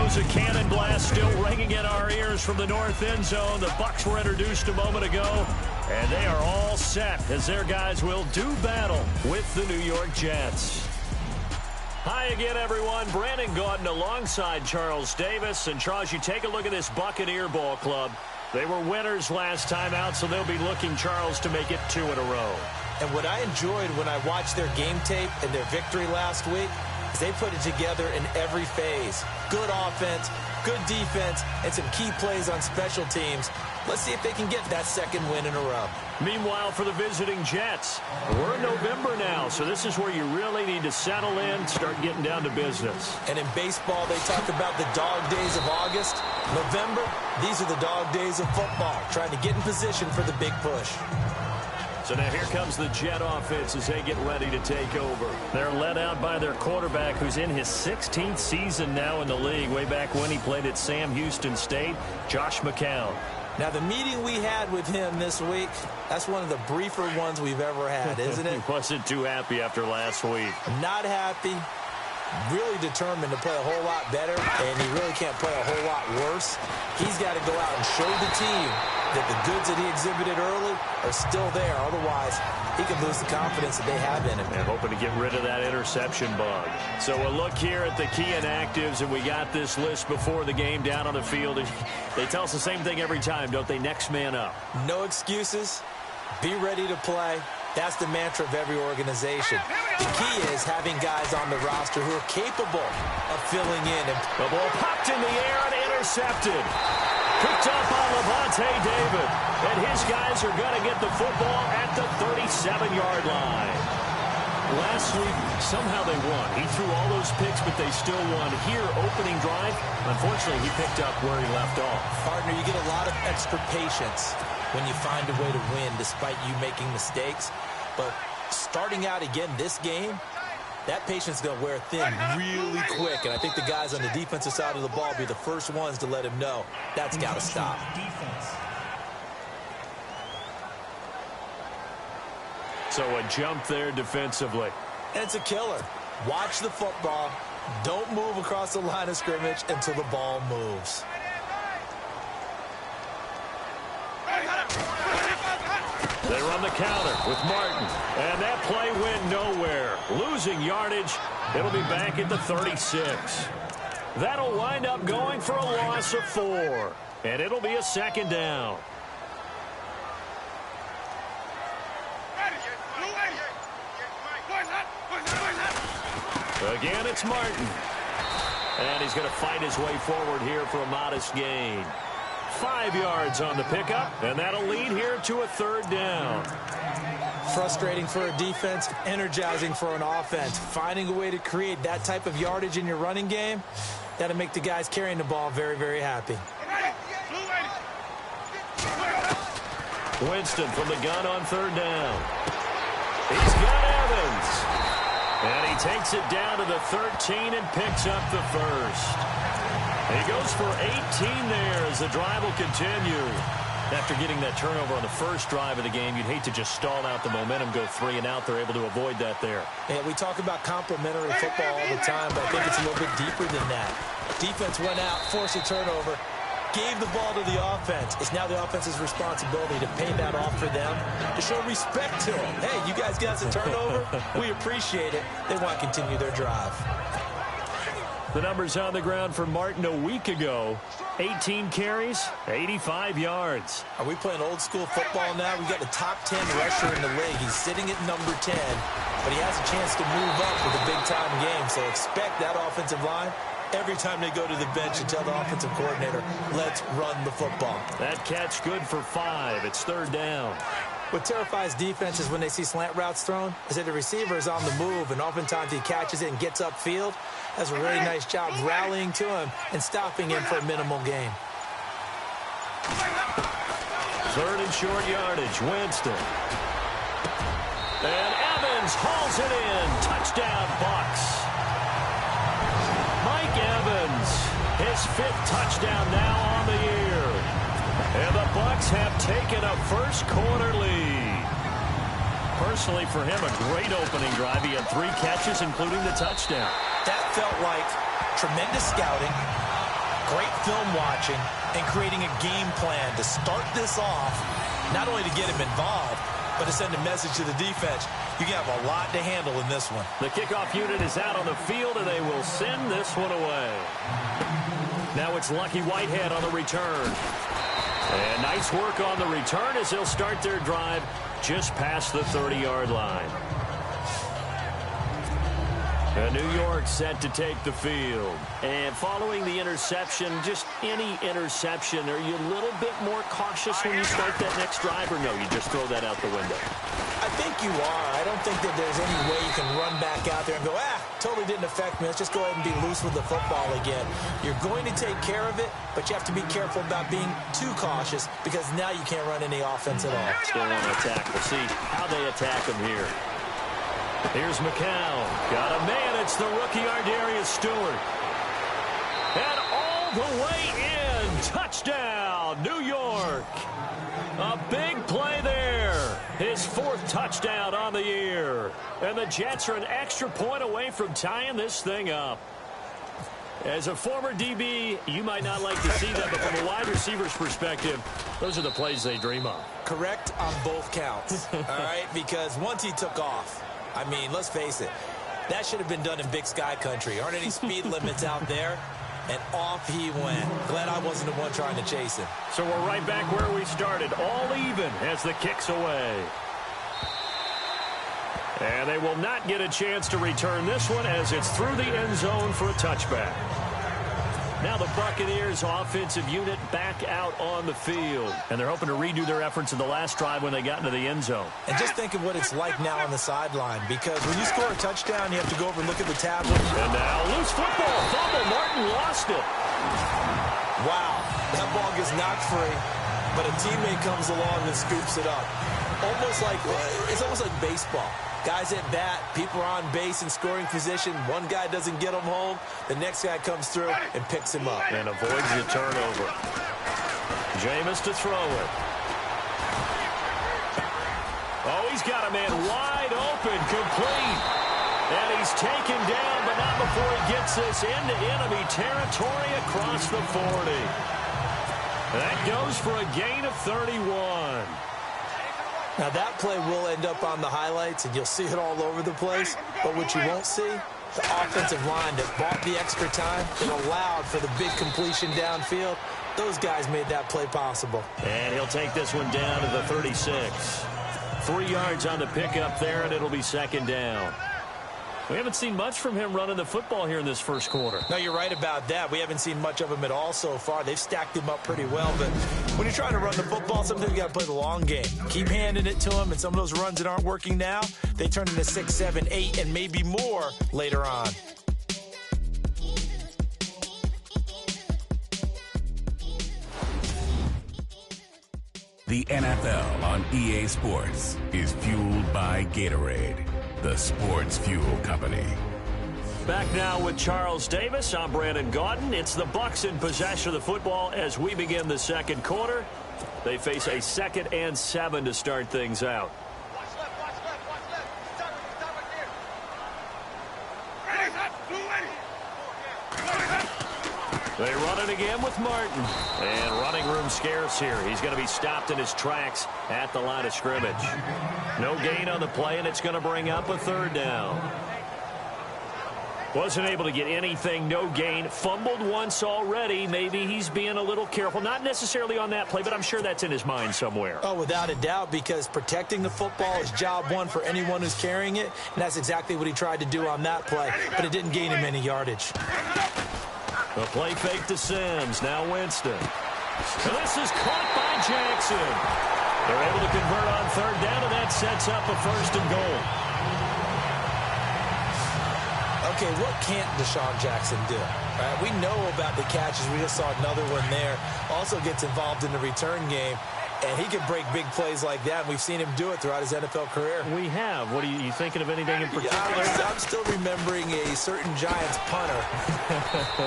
goes a cannon blast, still ringing in our ears from the north end zone. The Bucs were introduced a moment ago, and they are all set as their guys will do battle with the New York Jets. Hi again, everyone. Brandon Gaudin alongside Charles Davis. And, Charles, you take a look at this Buccaneer ball club. They were winners last time out, so they'll be looking, Charles, to make it 2 in a row. And what I enjoyed when I watched their game tape and their victory last week is they put it together in every phase. Good offense, good defense, and some key plays on special teams. Let's see if they can get that second win in a row. Meanwhile, for the visiting Jets, we're in November now, so this is where you really need to settle in, start getting down to business. And in baseball, they talk about the dog days of August. November, these are the dog days of football, trying to get in position for the big push. So now here comes the Jet offense as they get ready to take over. They're led out by their quarterback, who's in his 16th season now in the league, way back when he played at Sam Houston State, Josh McCown. Now, the meeting we had with him this week, that's one of the briefer ones we've ever had, isn't it? He wasn't too happy after last week. Not happy. Really determined to play a whole lot better, and he really can't play a whole lot worse. He's got to go out and show the team that the goods that he exhibited early are still there. Otherwise, he could lose the confidence that they have in him. And hoping to get rid of that interception bug. So a look here at the key inactives, and we got this list before the game down on the field. They tell us the same thing every time, don't they? Next man up. No excuses. Be ready to play. That's the mantra of every organization. The key is having guys on the roster who are capable of filling in. The ball popped in the air and intercepted. Picked up on Levante David. And his guys are going to get the football at the 37-yard line. Last week, somehow they won. He threw all those picks, but they still won. Here, opening drive, unfortunately, he picked up where he left off. Partner, you get a lot of extra patience when you find a way to win despite you making mistakes. But starting out again this game, that patience is going to wear thin really quick. And I think the guys on the defensive side of the ball will be the first ones to let him know that's got to stop. So a jump there defensively. And it's a killer. Watch the football. Don't move across the line of scrimmage until the ball moves. They run the counter with Martin. And that play went nowhere. Losing yardage. It'll be back at the 36. That'll wind up going for a loss of 4. And it'll be a second down. Again, it's Martin. And he's going to fight his way forward here for a modest gain. 5 yards on the pickup, and that'll lead here to a third down. Frustrating for a defense, energizing for an offense. Finding a way to create that type of yardage in your running game, that'll make the guys carrying the ball very, very happy. Winston from the gun on third down. He's got Evans. And he takes it down to the 13 and picks up the first. He goes for 18 there as the drive will continue. After getting that turnover on the first drive of the game, you'd hate to just stall out the momentum, go 3 and out. They're able to avoid that there. Yeah, we talk about complementary football all the time, but I think it's a little bit deeper than that. Defense went out, forced a turnover, gave the ball to the offense. It's now the offense's responsibility to pay that off for them, to show respect to them. Hey, you guys got some turnover? We appreciate it. They want to continue their drive. The numbers on the ground for Martin a week ago. 18 carries, 85 yards. Are we playing old school football now? We got the top 10 rusher in the league. He's sitting at number 10, but he has a chance to move up with a big-time game. So expect that offensive line every time they go to the bench to tell the offensive coordinator, let's run the football. That catch good for 5. It's third down. What terrifies defenses when they see slant routes thrown is that the receiver is on the move, and oftentimes he catches it and gets upfield. Does a really nice job rallying to him and stopping him for a minimal gain. Third and short yardage, Winston. And Evans hauls it in. Touchdown, Bucs. Mike Evans, his 5th touchdown now on the year. And the Bucs have taken a first-quarter lead. Personally, for him, a great opening drive. He had 3 catches, including the touchdown. That felt like tremendous scouting, Great film watching and creating a game plan to start this off, not only to get him involved, but to send a message to the defense. You can have a lot to handle in this one. The kickoff unit is out on the field, and they will send this one away. Now it's Lucky Whitehead on the return. And nice work on the return as they'll start their drive just past the 30-yard line. And New York set to take the field. And following the interception, just any interception, are you a little bit more cautious when you start that next drive, or no, you just throw that out the window? I think you are. I don't think that there's any way you can run back out there and go, totally didn't affect me. Let's just go ahead and be loose with the football again. You're going to take care of it, but you have to be careful about being too cautious because now you can't run any offense at all. Still on attack. We'll see how they attack him here. Here's McCown. Got a man. It's the rookie Ardarius Stewart. And all the way in. Touchdown, New York. A big play there. His 4th touchdown on the year. And the Jets are an extra point away from tying this thing up. As a former DB, you might not like to see that, but from a wide receiver's perspective, those are the plays they dream of. Correct on both counts, all right? Because once he took off, I mean, let's face it, that should have been done in Big Sky country. Aren't any speed limits out there? And off he went. Glad I wasn't the one trying to chase him. So we're right back where we started, all even as the kick's away. And they will not get a chance to return this one as it's through the end zone for a touchback. Now the Buccaneers offensive unit back out on the field. And they're hoping to redo their efforts in the last drive when they got into the end zone. And just think of what it's like now on the sideline. Because when you score a touchdown, you have to go over and look at the tablet. And now loose football. Fumble. Martin lost it. Wow. That ball gets knocked free. But a teammate comes along and scoops it up. It's almost like baseball. Guys at bat, people are on base in scoring position. One guy doesn't get him home. The next guy comes through and picks him up. And avoids the turnover. Jameis to throw it. Oh, he's got a man wide open, complete. And he's taken down, but not before he gets this into enemy territory across the 40. That goes for a gain of 31. Now, that play will end up on the highlights, and you'll see it all over the place. But what you won't see, the offensive line that bought the extra time, that allowed for the big completion downfield, those guys made that play possible. And he'll take this one down to the 36. 3 yards on the pickup there, and it'll be second down. We haven't seen much from him running the football here in this first quarter. No, you're right about that. We haven't seen much of him at all so far. They've stacked him up pretty well. But when you're trying to run the football, sometimes you got to play the long game. Keep handing it to him, and some of those runs that aren't working now, they turn into 6, 7, 8, and maybe more later on. The NFL on EA Sports is fueled by Gatorade, the sports fuel company. Back now with Charles Davis. I'm Brandon Gaudin. It's the Bucs in possession of the football as we begin the second quarter. They face a 2nd and 7 to start things out. They run it again with Martin. And running room scarce here. He's going to be stopped in his tracks at the line of scrimmage. No gain on the play, and it's going to bring up a 3rd down. Wasn't able to get anything, no gain. Fumbled once already. Maybe he's being a little careful. Not necessarily on that play, but I'm sure that's in his mind somewhere. Oh, without a doubt, because protecting the football is job one for anyone who's carrying it, and that's exactly what he tried to do on that play, but it didn't gain him any yardage. The play fake to Sims. Now Winston. And this is caught by Jackson. They're able to convert on 3rd down, and that sets up a 1st and goal. Okay, what can't Deshaun Jackson do? We know about the catches. We just saw another one there. Also gets involved in the return game, and he can break big plays like that. We've seen him do it throughout his NFL career. We have. What are you thinking of anything in particular? I'm still remembering a certain Giants punter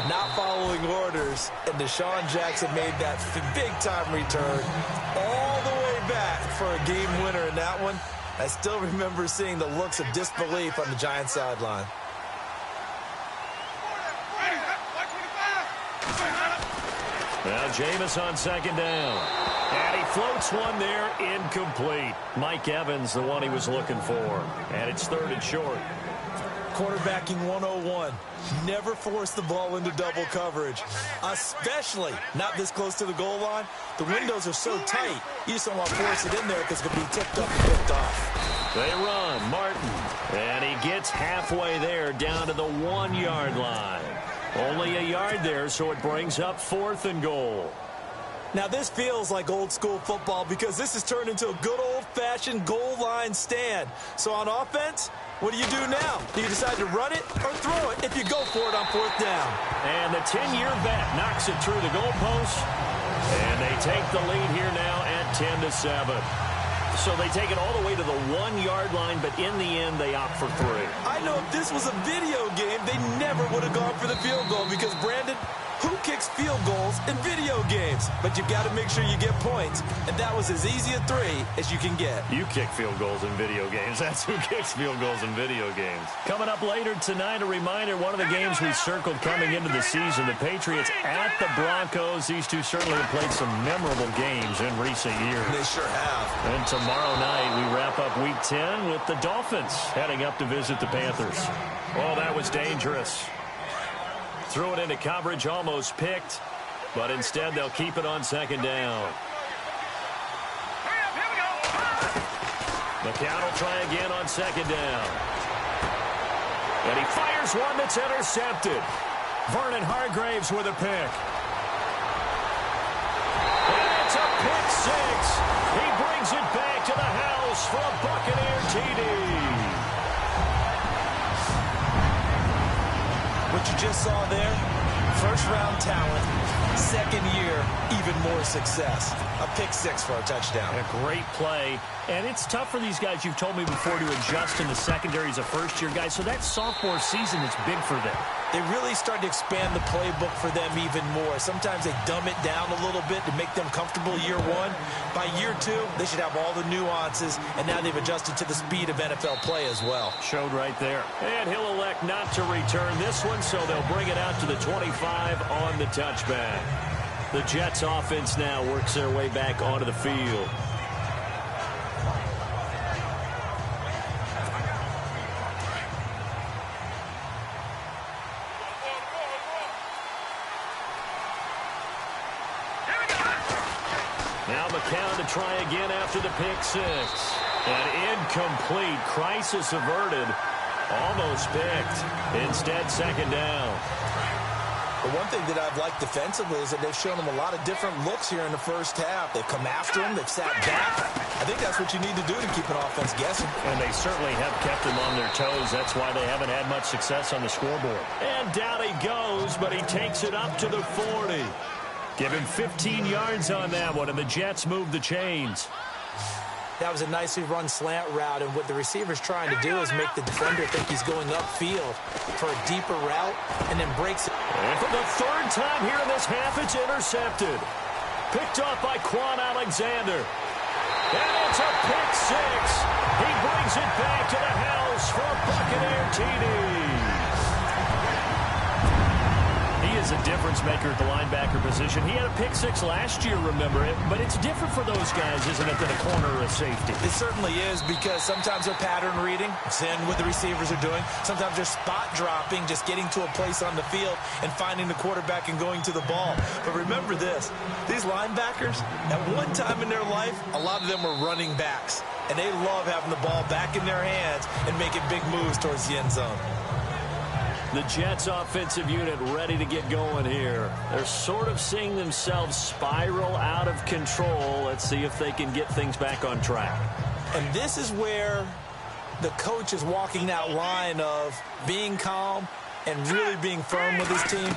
not following orders, and Deshaun Jackson made that big-time return all the way back for a game winner in that one. I still remember seeing the looks of disbelief on the Giants sideline. Now Jameis on second down. And he floats one there, incomplete. Mike Evans, the one he was looking for. And it's 3rd and short. Quarterbacking 101. Never force the ball into double coverage, especially not this close to the goal line. The windows are so tight, you just don't want to force it in there because it could be tipped up and picked off. They run, Martin, and he gets halfway there down to the 1-yard line. Only a yard there, so it brings up 4th and goal. Now this feels like old school football because this has turned into a good old-fashioned goal line stand. So on offense, what do you do now? Do you decide to run it or throw it if you go for it on 4th down? And the 10-year vet knocks it through the goalpost. And they take the lead here now at 10-7. So they take it all the way to the 1-yard line, but in the end, they opt for 3. I know if this was a video game, they never would have gone for the field goal because, Brandon, who kicks field goals in video games? But you've got to make sure you get points, and that was as easy a 3 as you can get. You kick field goals in video games. That's who kicks field goals in video games. Coming up later tonight, a reminder, one of the games we circled coming into the season, the Patriots at the Broncos. These two certainly have played some memorable games in recent years. They sure have. And tomorrow night, we wrap up Week 10 with the Dolphins heading up to visit the Panthers. Oh, that was dangerous. Threw it into coverage, almost picked, but instead they'll keep it on second down. McCown will try again on second down. And he fires one that's intercepted. Vernon Hargraves with a pick. And it's a pick 6. He brings it back to the house for a Buccaneer TD. What you just saw there, first-round talent, second year, even more success. A pick 6 for a touchdown. A great play. And it's tough for these guys, you've told me before, to adjust in the secondary as a first-year guy. So that sophomore season is big for them. They really start to expand the playbook for them even more. Sometimes they dumb it down a little bit to make them comfortable year 1. By year 2, they should have all the nuances, and now they've adjusted to the speed of NFL play as well. Showed right there. And he'll elect not to return this one, so they'll bring it out to the 25 on the touchback. The Jets offense now works their way back onto the field. Now McCown to try again after the pick 6. An incomplete. Crisis averted. Almost picked. Instead, second down. The one thing that I've liked defensively is that they've shown them a lot of different looks here in the first half. They've come after him. They've sat back. I think that's what you need to do to keep an offense guessing. And they certainly have kept them on their toes. That's why they haven't had much success on the scoreboard. And down he goes, but he takes it up to the 40. Give him 15 yards on that one, and the Jets move the chains. That was a nicely run slant route, and what the receiver's trying to do is make the defender think he's going upfield for a deeper route, and then breaks it. And for the 3rd time here in this half, it's intercepted. Picked off by Quan Alexander. And it's a pick 6. He brings it back to the house for a Buccaneer TD. He is a difference maker at the linebacker position. He had a pick 6 last year, remember it, but it's different for those guys, isn't it, than a corner or a safety? It certainly is, because sometimes they're pattern reading, seeing what the receivers are doing. Sometimes they're spot dropping, just getting to a place on the field and finding the quarterback and going to the ball. But remember this, these linebackers, at one time in their life, a lot of them were running backs, and they love having the ball back in their hands and making big moves towards the end zone. The Jets offensive unit ready to get going here. They're sort of seeing themselves spiral out of control. Let's see if they can get things back on track. And this is where the coach is walking that line of being calm and really being firm with his team.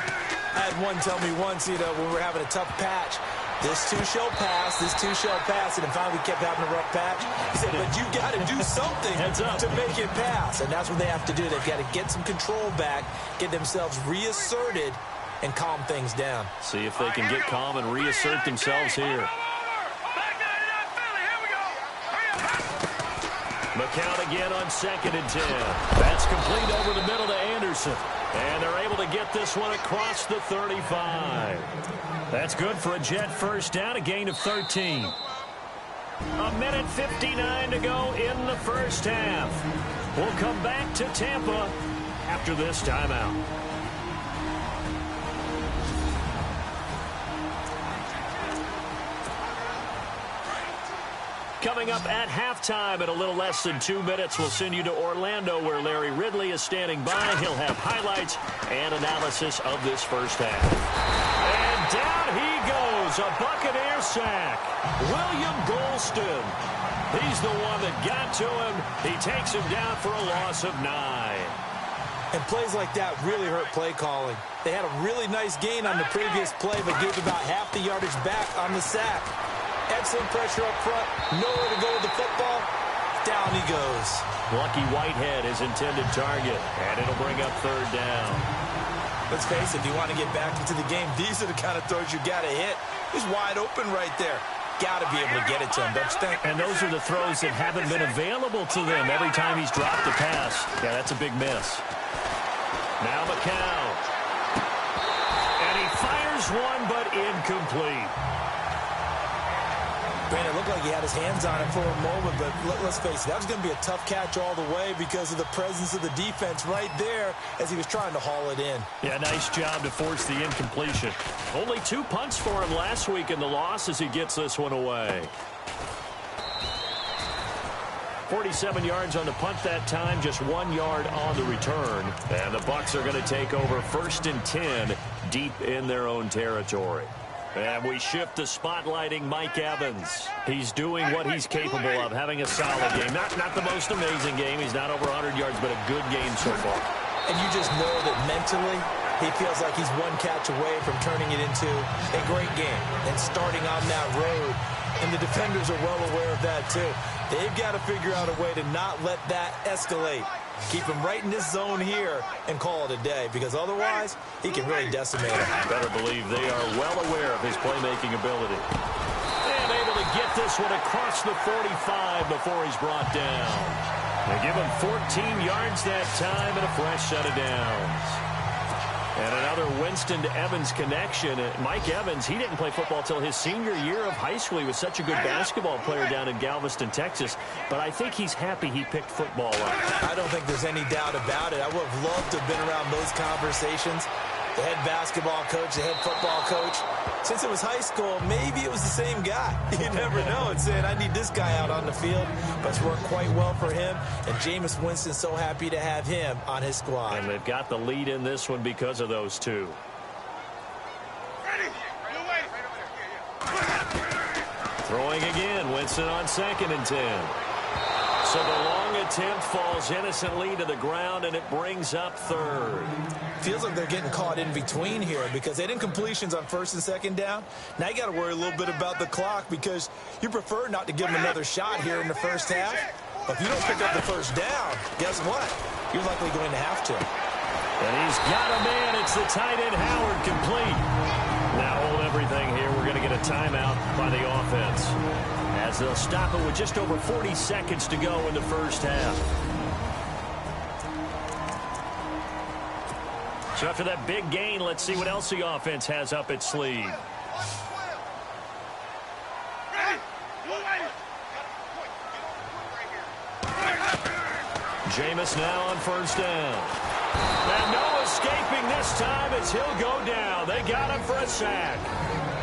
I had one tell me once, when we're having a tough patch, this too shall pass, this too shall pass, and then finally we kept having a rough patch. He said, but you've got to do something to make it pass, and that's what they have to do. They've got to get some control back, get themselves reasserted, and calm things down. See if they can get calm and reassert themselves here. McCown again on 2nd and 10. That's complete over the middle to Anderson. And they're able to get this one across the 35. That's good for a Jet first down, a gain of 13. A minute 59 to go in the first half. We'll come back to Tampa after this timeout. Coming up at halftime in a little less than 2 minutes, we'll send you to Orlando where Larry Ridley is standing by. He'll have highlights and analysis of this first half. And down he goes, a Buccaneer sack. William Golston. He's the one that got to him. He takes him down for a loss of 9. And plays like that really hurt play calling. They had a really nice gain on the previous play, but gave about half the yardage back on the sack. Excellent pressure up front. Nowhere to go with the football. Down he goes. Lucky Whitehead is intended target, and it'll bring up 3rd down. Let's face it, if you want to get back into the game, these are the kind of throws you got to hit. He's wide open right there. Got to be able to get it to him, don't you think? And those are the throws that haven't been available to them every time he's dropped the pass. Yeah, that's a big miss. Now McCown. And he fires one, but incomplete. Brandon, it looked like he had his hands on it for a moment, but let's face it, that was going to be a tough catch all the way because of the presence of the defense right there as he was trying to haul it in. Yeah, nice job to force the incompletion. Only 2 punts for him last week in the loss as he gets this one away. 47 yards on the punt that time, just 1 yard on the return. And the Bucs are going to take over 1st and 10 deep in their own territory. And we shift to spotlighting Mike Evans. He's doing what he's capable of, having a solid game. Not the most amazing game. He's not over 100 yards, but a good game so far. And you just know that mentally, he feels like he's one catch away from turning it into a great game and starting on that road. And the defenders are well aware of that, too. They've got to figure out a way to not let that escalate. Keep him right in this zone here and call it a day, because otherwise he can really decimate him. Better believe they are well aware of his playmaking ability. And able to get this one across the 45 before he's brought down. They give him 14 yards that time and a fresh set of downs. And another Winston to Evans connection. Mike Evans, he didn't play football till his senior year of high school. He was such a good basketball player down in Galveston, Texas. But I think he's happy he picked football up. I don't think there's any doubt about it. I would have loved to have been around those conversations. The head basketball coach, the head football coach. Since it was high school, maybe it was the same guy. You never know. It's saying, I need this guy out on the field. But it's worked quite well for him. And Jameis Winston's so happy to have him on his squad. And they've got the lead in this one because of those two. Throwing again, Winston on 2nd and 10. So the long attempt falls innocently to the ground, and it brings up 3rd. Feels like they're getting caught in between here because they had incompletions on 1st and 2nd down. Now you got to worry a little bit about the clock because you prefer not to give them another shot here in the first half. But if you don't pick up the 1st down, guess what? You're likely going to have to. And he's got a man. It's the tight end Howard complete. Now hold everything here. We're going to get a timeout by the offense, as they'll stop it with just over 40 seconds to go in the first half. So after that big gain, let's see what else the offense has up its sleeve. Jameis now on 1st down. And no escaping this time as he'll go down. They got him for a sack.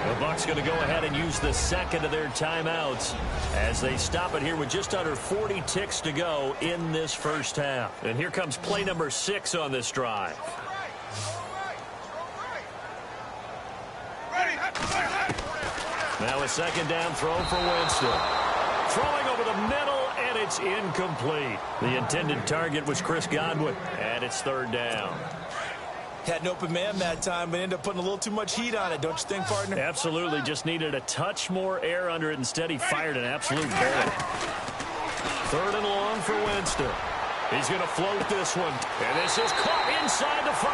The Bucs going to go ahead and use the 2nd of their timeouts as they stop it here with just under 40 ticks to go in this first half. And here comes play number 6 on this drive. Now a 2nd down throw for Winston. Throwing over the middle, and it's incomplete. The intended target was Chris Godwin, and it's 3rd down. Had an open man that time, but ended up putting a little too much heat on it, don't you think, partner? Absolutely. Just needed a touch more air under it. Instead, he fired an absolute bullet. 3rd and long for Winston. He's going to float this one. And this is caught inside the 5.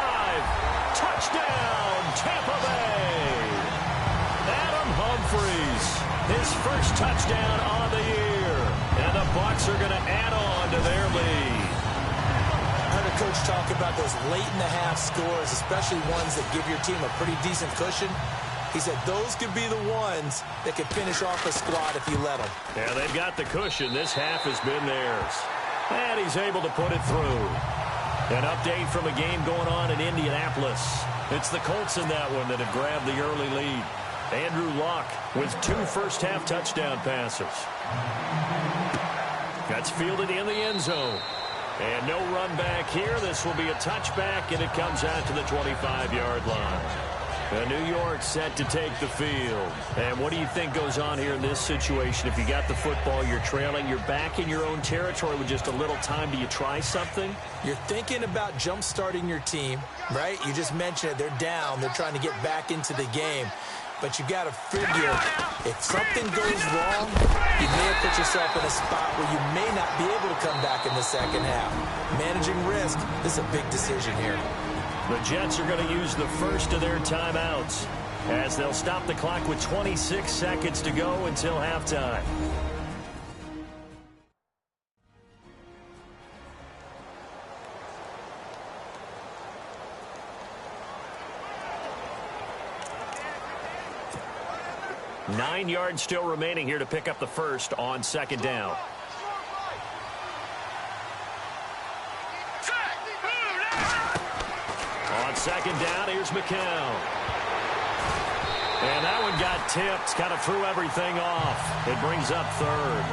Touchdown, Tampa Bay. Adam Humphries, his first touchdown on the year. And the Bucs are going to add on to their lead. I heard a coach talk about those late-in-the-half scores, especially ones that give your team a pretty decent cushion. He said those could be the ones that could finish off a squad if you let them. Yeah, they've got the cushion. This half has been theirs. And he's able to put it through. An update from a game going on in Indianapolis. It's the Colts in that one that have grabbed the early lead. Andrew Luck with 2 first-half touchdown passes. That's fielded in the end zone. And no run back here. This will be a touchback, and it comes out to the 25-yard line. New York set to take the field. And what do you think goes on here in this situation? If you got the football, you're trailing, you're back in your own territory with just a little time. Do you try something? You're thinking about jump-starting your team, right? You just mentioned it. They're down. They're trying to get back into the game. But you got to figure if something goes wrong, you may have put yourself in a spot where you may not be able to come back in the second half. Managing risk, this is a big decision here. The Jets are going to use the first of their timeouts as they'll stop the clock with 26 seconds to go until halftime. Nine yards still remaining here to pick up the first on second down. On second down, here's McCown. And that one got tipped, kind of threw everything off. It brings up third.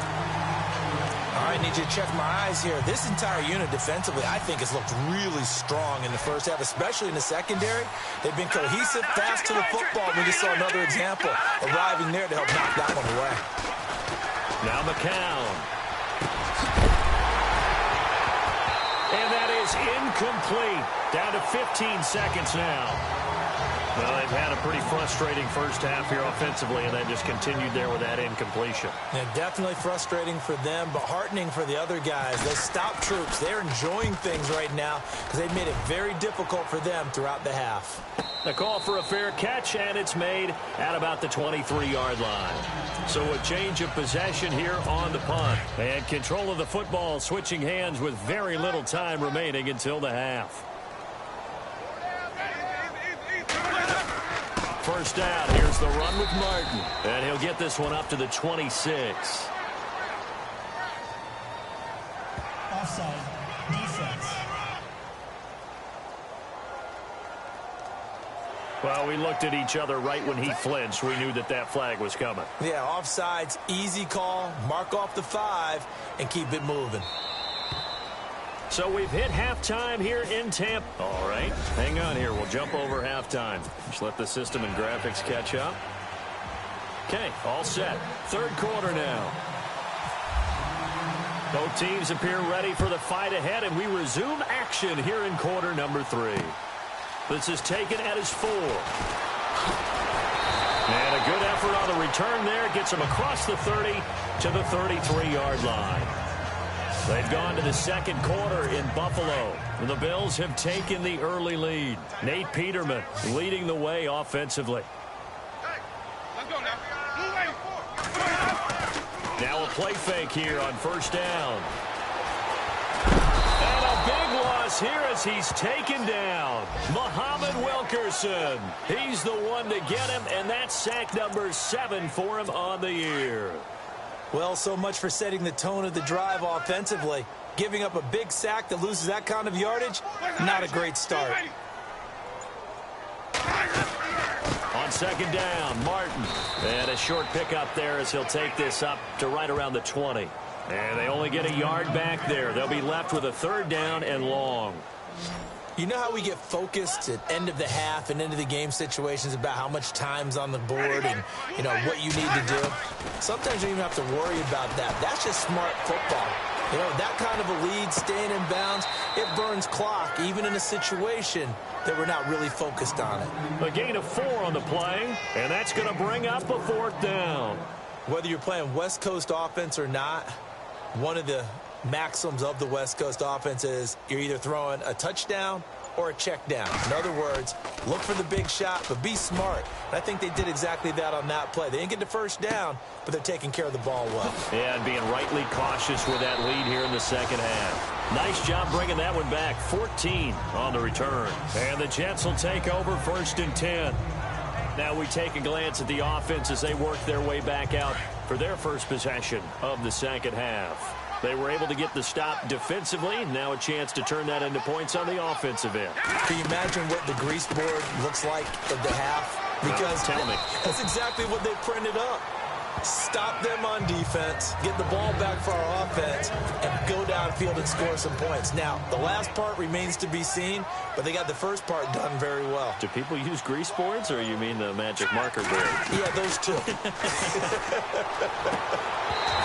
All right, need you to check my eyes here. This entire unit defensively, I think, has looked really strong in the first half, especially in the secondary. They've been cohesive, fast to the football. We just saw another example arriving there to help knock that one away. Now McCown. And that is incomplete. Down to 15 seconds now. Well, they've had a pretty frustrating first half here offensively, and then just continued there with that incompletion. Yeah, definitely frustrating for them, but heartening for the other guys. Those stop troops, they're enjoying things right now because they've made it very difficult for them throughout the half. A call for a fair catch, and it's made at about the 23-yard line. So a change of possession here on the punt. And control of the football switching hands with very little time remaining until the half. First down, here's the run with Martin. And he'll get this one up to the 26. Offside, defense. Well, we looked at each other right when he flinched. We knew that that flag was coming. Yeah, offsides, easy call, mark off the 5, and keep it moving. So we've hit halftime here in Tampa. All right, hang on here. We'll jump over halftime. Just let the system and graphics catch up. Okay, all set. Third quarter now. Both teams appear ready for the fight ahead, and we resume action here in quarter number 3. This is taken at his 4. And a good effort on the return there. Gets him across the 30 to the 33-yard line. They've gone to the second quarter in Buffalo. The Bills have taken the early lead. Nate Peterman leading the way offensively. Now a play fake here on first down. And a big loss here as he's taken down. Muhammad Wilkerson. He's the one to get him, and that's sack number 7 for him on the year. Well, so much for setting the tone of the drive offensively. Giving up a big sack that loses that kind of yardage, not a great start. On second down, Martin. And a short pickup there as he'll take this up to right around the 20. And they only get a yard back there. They'll be left with a third down and long. You know how we get focused at end of the half and into the game situations about how much time's on the board and, you know, what you need to do? Sometimes you don't even have to worry about that. That's just smart football. You know, that kind of a lead, staying in bounds, it burns clock, even in a situation that we're not really focused on it. A gain of 4 on the play, and that's going to bring up a fourth down. Whether you're playing West Coast offense or not, one of the maxims of the West Coast offense is you're either throwing a touchdown or a check down. In other words, look for the big shot, but be smart. And I think they did exactly that on that play. They didn't get the first down, but they're taking care of the ball well. Yeah, and being rightly cautious with that lead here in the second half. Nice job bringing that one back. 14 on the return. And the Jets will take over 1st and 10. Now we take a glance at the offense as they work their way back out for their first possession of the second half. They were able to get the stop defensively. Now a chance to turn that into points on the offensive end. Can you imagine what the grease board looks like at the half? Because tell me. That's exactly what they printed up. Stop them on defense, get the ball back for our offense, and go downfield and score some points. Now, the last part remains to be seen, but they got the first part done very well. Do people use grease boards, or you mean the magic marker board? Yeah, those two.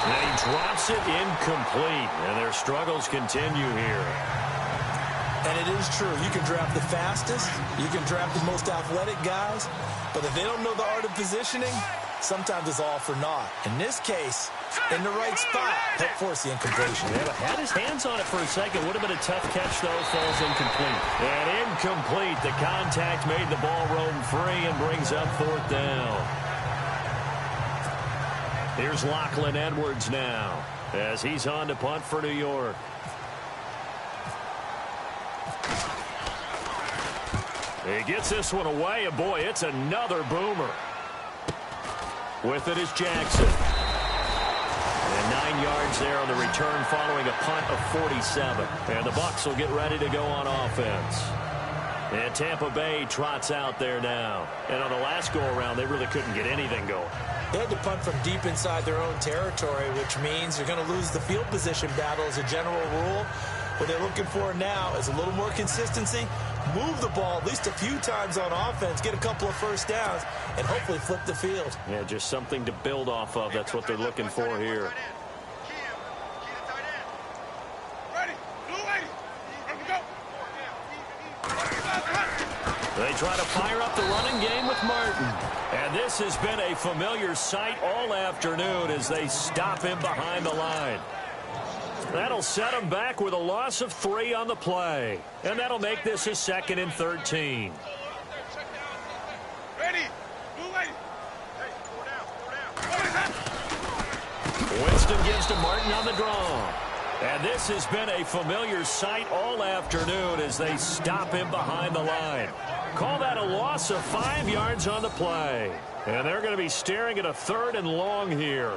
And he drops it incomplete, and their struggles continue here. And it is true. You can draft the fastest, you can draft the most athletic guys, but if they don't know the art of positioning, sometimes it's all for naught. In this case, in the right spot, help force the incompletion. Yeah, but had his hands on it for a second. Would have been a tough catch, though. Falls incomplete. And incomplete. The contact made the ball roam free and brings up 4th down. Here's Lachlan Edwards now as he's on to punt for New York. He gets this one away, and boy, it's another boomer. With it is Jackson. And 9 yards there on the return following a punt of 47. And the Bucs will get ready to go on offense. And Tampa Bay trots out there now. And on the last go-around, they really couldn't get anything going. They had to punt from deep inside their own territory, which means you're going to lose the field position battle as a general rule. What they're looking for now is a little more consistency, move the ball at least a few times on offense, get a couple of first downs, and hopefully flip the field. Yeah, just something to build off of. That's what they're looking for here. They try to fire up the running game with Martin. And this has been a familiar sight all afternoon as they stop him behind the line. That'll set him back with a loss of 3 on the play. And that'll make this a 2nd and 13. Winston gives to Martin on the draw. And this has been a familiar sight all afternoon as they stop him behind the line. Call that a loss of 5 yards on the play. And they're going to be staring at a 3rd and long here.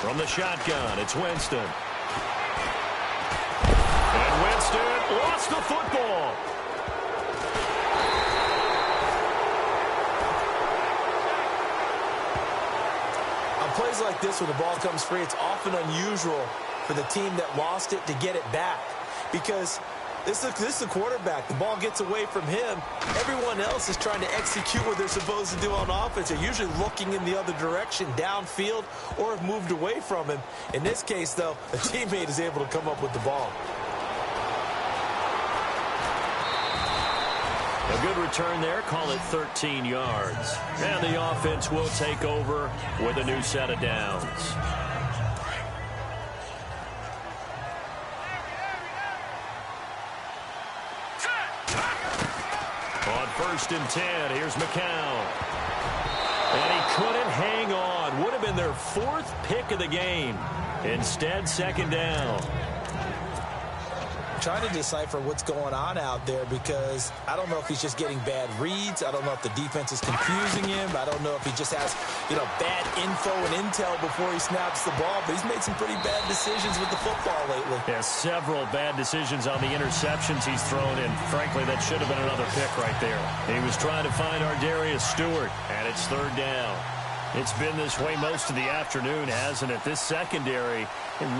From the shotgun, it's Winston. And Winston lost the football. On plays like this, when the ball comes free, it's often unusual for the team that lost it to get it back. Because this is the quarterback. The ball gets away from him. Everyone else is trying to execute what they're supposed to do on offense. They're usually looking in the other direction, downfield, or have moved away from him. In this case, though, a teammate is able to come up with the ball. A good return there. Call it 13 yards. And the offense will take over with a new set of downs. On 1st and 10, here's McCown. And he couldn't hang on. Would have been their 4th pick of the game. Instead, 2nd down. Trying to decipher what's going on out there because I don't know if he's just getting bad reads. I don't know if the defense is confusing him. I don't know if he just has, bad info and intel before he snaps the ball. But he's made some pretty bad decisions with the football lately. Yeah, several bad decisions on the interceptions he's thrown, and frankly, that should have been another pick right there. He was trying to find Ardarius Stewart, and it's 3rd down. It's been this way most of the afternoon, hasn't it? This secondary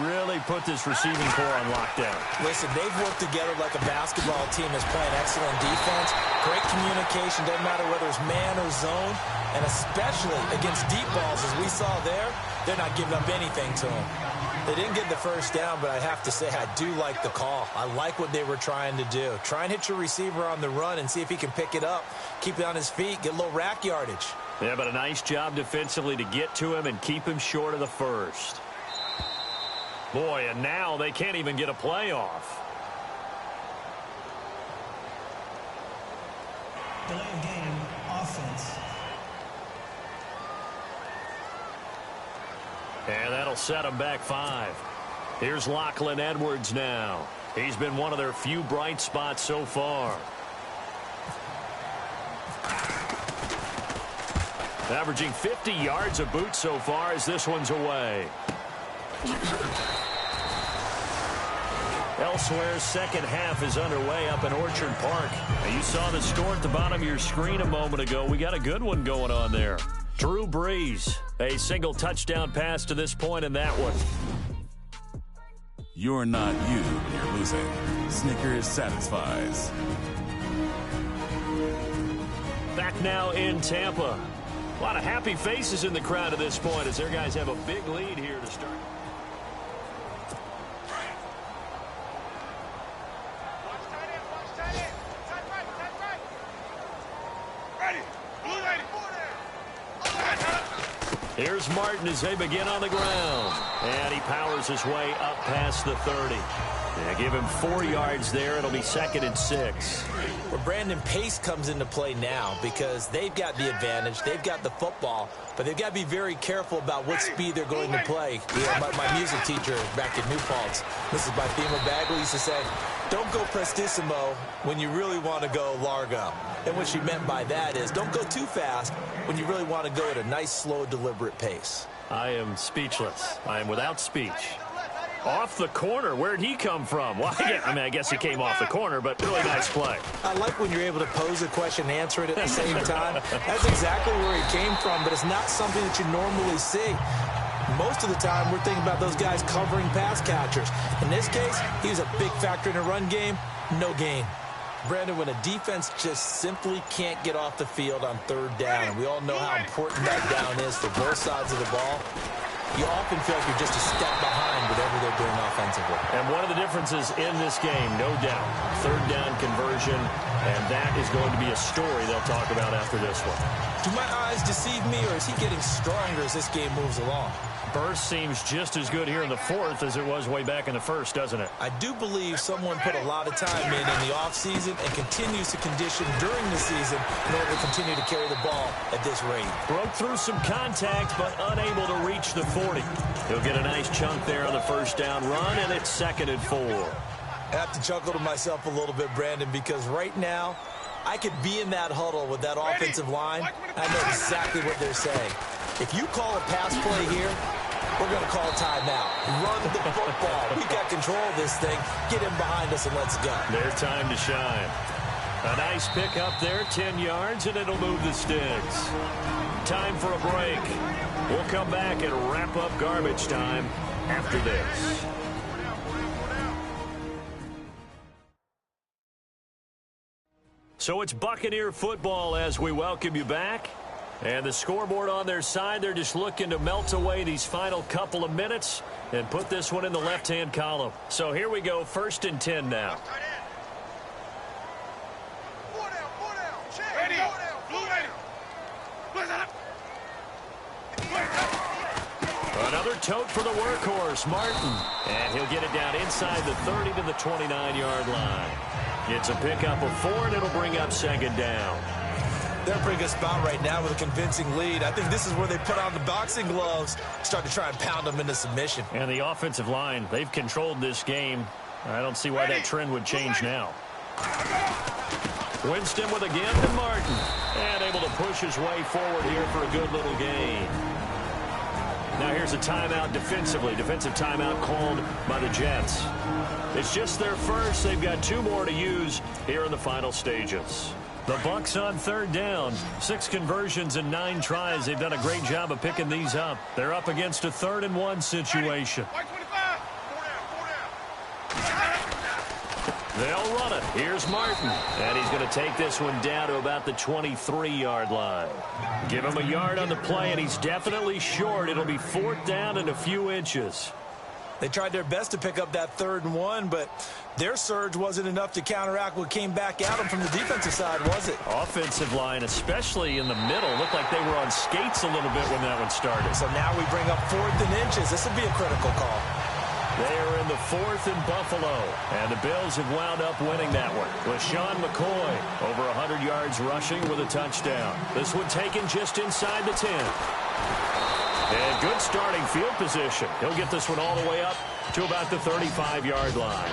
really put this receiving core on lockdown. Listen, they've worked together like a basketball team that's playing excellent defense. Great communication, doesn't matter whether it's man or zone. And especially against deep balls, as we saw there, they're not giving up anything to them. They didn't get the first down, but I have to say I do like the call. I like what they were trying to do. Try and hit your receiver on the run and see if he can pick it up, keep it on his feet, get a little rack yardage. Yeah, but a nice job defensively to get to him and keep him short of the first. Boy, and now they can't even get a play off. Delay of game, offense. And that'll set them back 5. Here's Lachlan Edwards now. He's been one of their few bright spots so far. Averaging 50 yards a boot so far as this one's away. Elsewhere, second half is underway up in Orchard Park. Now, you saw the score at the bottom of your screen a moment ago. We got a good one going on there. Drew Brees, a single touchdown pass to this point in that one. You're not you when you're losing. Snickers satisfies. Back now in Tampa. A lot of happy faces in the crowd at this point as their guys have a big lead here to start. Here's Martin as they begin on the ground. And he powers his way up past the 30. They give him 4 yards there. It'll be 2nd and 6. Well, Brandon, pace comes into play now because they've got the advantage. They've got the football, but they've got to be very careful about what speed they're going to play. You know, my music teacher back at New Paltz, Mrs. Bythema Bagley, used to say, don't go prestissimo when you really want to go largo. And what she meant by that is don't go too fast when you really want to go at a nice, slow, deliberate pace. I am speechless. I am without speech. Off the corner. Where'd he come from? Well, I guess he came off the corner, but really nice play. I like when you're able to pose a question and answer it at the same time. That's exactly where he came from, but it's not something that you normally see. Most of the time, we're thinking about those guys covering pass catchers. In this case, he was a big factor in the run game. No gain. Brandon, when a defense just simply can't get off the field on 3rd down, and we all know how important that down is for both sides of the ball, you often feel like you're just a step behind whatever they're doing offensively. And one of the differences in this game, no doubt, 3rd down conversion, and that is going to be a story they'll talk about after this one. Do my eyes deceive me, or is he getting stronger as this game moves along? Burst seems just as good here in the 4th as it was way back in the 1st, doesn't it? I do believe someone put a lot of time in the offseason and continues to condition during the season in order to continue to carry the ball at this rate. Broke through some contact, but unable to reach the 40. He'll get a nice chunk there on the 1st down run, and it's 2nd and 4. I have to chuckle to myself a little bit, Brandon, because right now, I could be in that huddle with that offensive line. I know exactly what they're saying. If you call a pass play here, we're going to call a timeout. Run the football. We've got control of this thing. Get him behind us and let's go. Their time to shine. A nice pick up there, 10 yards, and it'll move the sticks. Time for a break. We'll come back and wrap up garbage time after this. So it's Buccaneer football as we welcome you back. And the scoreboard on their side, they're just looking to melt away these final couple of minutes and put this one in the left-hand column. So here we go, 1st and 10 now. Another tote for the workhorse, Martin. And he'll get it down inside the 30 to the 29-yard line. It's a pickup of 4, and it'll bring up 2nd down. They're in a pretty good spot right now with a convincing lead. I think this is where they put on the boxing gloves, start to try and pound them into submission. And the offensive line, they've controlled this game. I don't see why that trend would change now. Winston with again to Martin. And able to push his way forward here for a good little gain. Now here's a timeout defensively. Defensive timeout called by the Jets. It's just their first. They've got 2 more to use here in the final stages. The Bucs on 3rd down. 6 conversions and 9 tries. They've done a great job of picking these up. They're up against a 3rd and 1 situation. They'll run it. Here's Martin. And he's going to take this one down to about the 23-yard line. Give him a yard on the play, and he's definitely short. It'll be 4th down and a few inches. They tried their best to pick up that 3rd and 1, but their surge wasn't enough to counteract what came back at them from the defensive side, was it? Offensive line, especially in the middle, looked like they were on skates a little bit when that one started. So now we bring up 4th and inches. This would be a critical call. They are in the 4th in Buffalo, and the Bills have wound up winning that one. LaShawn McCoy, over 100 yards rushing with a touchdown. This one taken just inside the 10. And good starting field position. He'll get this one all the way up to about the 35-yard line.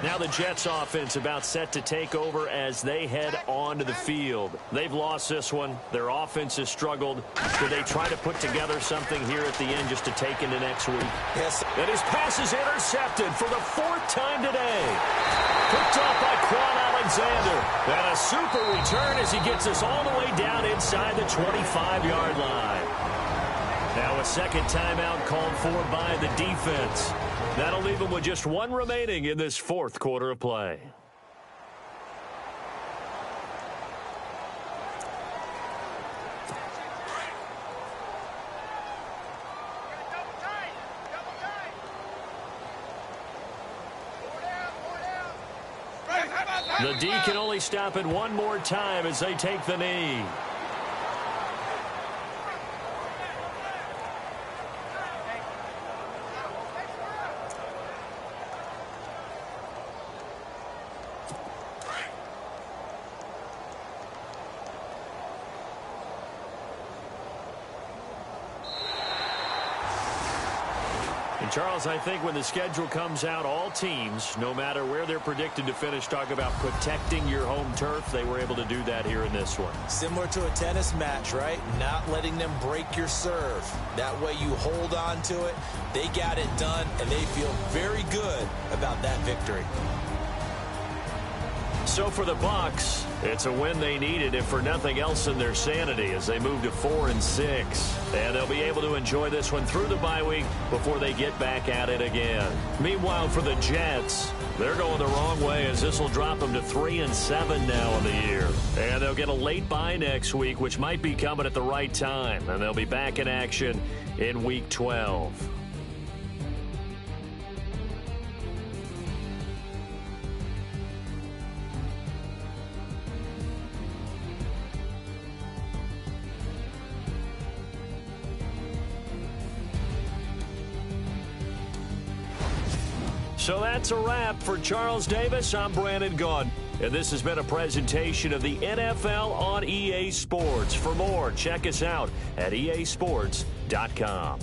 Now the Jets offense about set to take over as they head onto the field. They've lost this one. Their offense has struggled. Do they try to put together something here at the end just to take into next week? Yes. And his pass is intercepted for the 4th time today. Picked off by Quan Alexander. And a super return as he gets us all the way down inside the 25-yard line. Now a second timeout called for by the defense. That'll leave them with just one remaining in this 4th quarter of play. The D can only stop it one more time as they take the knee. Charles, I think when the schedule comes out, all teams, no matter where they're predicted to finish, talk about protecting your home turf. They were able to do that here in this one. Similar to a tennis match, right? Not letting them break your serve. That way you hold on to it. They got it done, and they feel very good about that victory. So for the Bucs, it's a win they needed, if for nothing else in their sanity, as they move to 4-6. And they'll be able to enjoy this one through the bye week before they get back at it again. Meanwhile, for the Jets, they're going the wrong way, as this will drop them to 3-7 now in the year. And they'll get a late bye next week, which might be coming at the right time. And they'll be back in action in Week 12. So that's a wrap for Charles Davis. I'm Brandon Gaudin, and this has been a presentation of the NFL on EA Sports. For more, check us out at easports.com.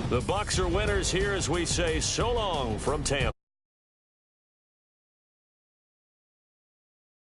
The Bucs are winners here as we say so long from Tampa.